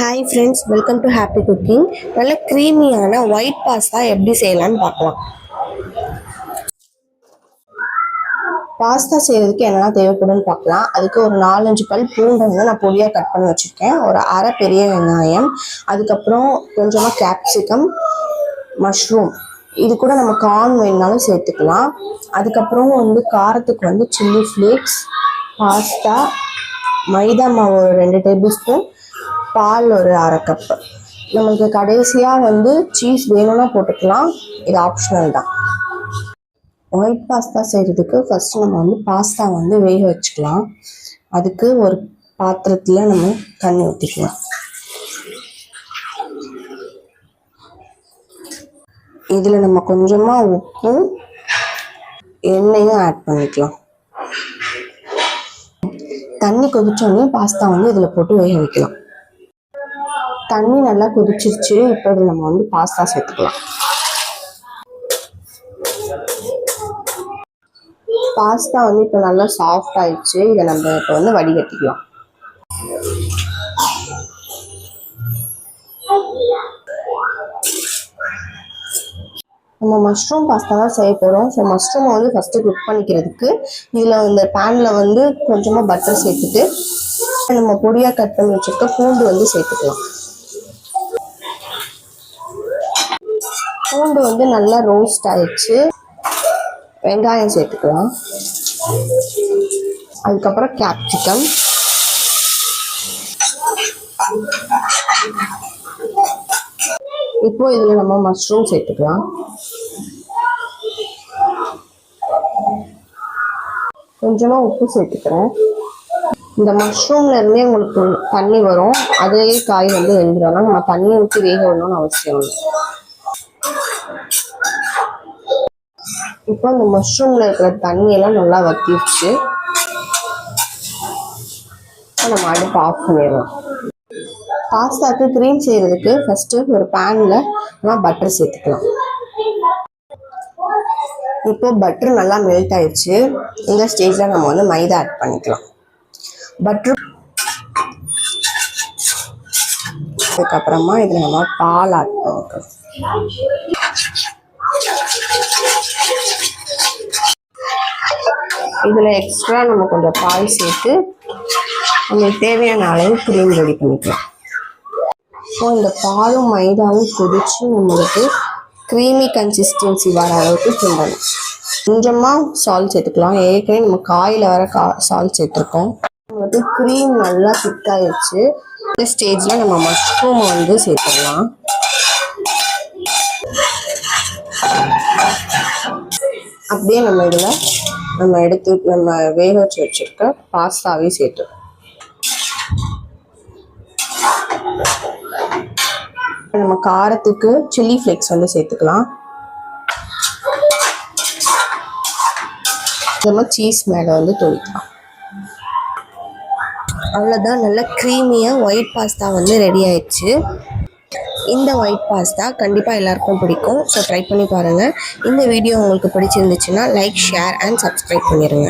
Hi friends, welcome to happy cooking. நல்ல க்ரீமியான white pasta எப்படி செய்யலான்னு பார்க்கலாம். பாஸ்தா செய்கிறதுக்கு என்னென்னா தேவைப்படும்னு பார்க்கலாம். அதுக்கு ஒரு 4-5 பல் பூண்டை வந்து நான் பொடியாக கட் பண்ணி வச்சுருக்கேன். ஒரு அரை பெரிய வெங்காயம், அதுக்கப்புறம் கொஞ்சமாக கேப்சிகம், மஷ்ரூம், இது கூட நம்ம கார்ன் வேணுனாலும் சேர்த்துக்கலாம். அதுக்கப்புறம் வந்து காரத்துக்கு வந்து சில்லி ஃப்ளேக்ஸ், பாஸ்தா, மைதா மாவு ஒரு 2 டேபிள் ஸ்பூன், பால் ஒரு அரை கப்பு. நமக்கு கடைசியாக வந்து சீஸ் வேணும்னா போட்டுக்கலாம், இது ஆப்ஷனல் தான். ஒயிட் பாஸ்தா செய்கிறதுக்கு ஃபஸ்ட்டு நம்ம வந்து பாஸ்தா வந்து வேக வச்சுக்கலாம். அதுக்கு ஒரு பாத்திரத்தில் நம்ம தண்ணி ஊற்றிக்கலாம். இதில் நம்ம கொஞ்சமாக உப்பும் எண்ணெயும் ஆட் பண்ணிக்கலாம். தண்ணி கொதிச்சோடனே பாஸ்தா வந்து இதில் போட்டு வேக வைக்கலாம். தண்ணி நல்லா கொதிச்சிருச்சு. இப்போ இதில் நம்ம வந்து பாஸ்தா சேர்த்துக்கலாம். பாஸ்தா வந்து இப்போ நல்லா சாஃப்ட் ஆயிடுச்சு. இதை நம்ம இப்போ வந்து வடிகட்டிக்கலாம். நம்ம மஷ்ரூம் பாஸ்தா தான் செய்ய போகிறோம். ஸோ மஷ்ரூமை வந்து ஃபஸ்ட்டு குக் பண்ணிக்கிறதுக்கு இதில் இந்த பேனில் வந்து கொஞ்சமாக பட்டர் சேர்த்துட்டு நம்ம பொடியாக கட் பண்ணி வச்சுருக்க பூண்டு வந்து சேர்த்துக்கலாம். பூண்டு வந்து நல்லா ரோஸ்ட் ஆயிடுச்சு. வெங்காயம் சேர்த்துக்கலாம். அதுக்கப்புறம் கேப்சிகம், இப்போ இதில் நம்ம மஷ்ரூம் சேர்த்துக்கலாம். கொஞ்சமாக உப்பு சேர்த்துக்கிறேன். இந்த மஷ்ரூம்ல இருந்தே உங்களுக்கு தண்ணி வரும், அதே காய் வந்து வெந்துடும். நம்ம தண்ணி ஊற்றி வேக விடணும்னு அவசியம் இல்லை. இப்போ இந்த மஷ்ரூம்ல இருக்கிற தண்ணியெல்லாம் நல்லா வத்திடுச்சு. நம்ம அடுப்பு ஆஃப் பண்ணிடலாம். பாஸ்தாக்கு க்ரீம் செய்யறதுக்கு ஃபர்ஸ்ட்டு ஒரு பேனில் நம்ம பட்டர் சேர்த்துக்கலாம். இப்போ பட்டர் நல்லா மெல்ட் ஆயிடுச்சு. இந்த ஸ்டேஜில் நம்ம வந்து மைதா ஆட் பண்ணிக்கலாம். பட்டர் அதுக்கப்புறமா இதில் நம்ம பால் ஆட் பண்ணிக்கலாம். இதில் எக்ஸ்ட்ரா நம்ம கொஞ்சம் பால் சேர்த்து நம்மளுக்கு தேவையான அளவு க்ரீம் ரெடி பண்ணிக்கலாம். இப்போ இந்த பாலும் மைதாவும் கொதிச்சு நம்மளுக்கு க்ரீமி கன்சிஸ்டன்சி வர அளவுக்கு கிண்டணும். கொஞ்சமாக சால்ட் சேர்த்துக்கலாம். ஏற்கனவே நம்ம காயில் வர சால்ட் சேர்த்துருக்கோம். நம்மளுக்கு க்ரீம் நல்லா திக்காயிடுச்சு. இந்த ஸ்டேஜில் நம்ம மஷ்ரூமை வந்து சேர்த்துடலாம். அப்படியே நம்ம இதில் நம்ம வேக வச்சு வச்சுருக்க பாஸ்தாவே சேர்த்து நம்ம காரத்துக்கு சில்லி ஃப்ளேக்ஸ் வந்து சேர்த்துக்கலாம். நம்ம சீஸ் மேலே வந்து தூவிக்கலாம். அவ்வளோதான், நல்ல க்ரீமியாக ஒயிட் பாஸ்தா வந்து ரெடி ஆயிடுச்சு. இந்த ஒயிட் பாஸ்தா கண்டிப்பாக எல்லாருக்கும் பிடிக்கும். ஸோ ட்ரை பண்ணி பாருங்கள். இந்த வீடியோ உங்களுக்கு பிடிச்சிருந்துச்சுன்னா லைக், ஷேர் அண்ட் சப்ஸ்கிரைப் பண்ணிடுங்க.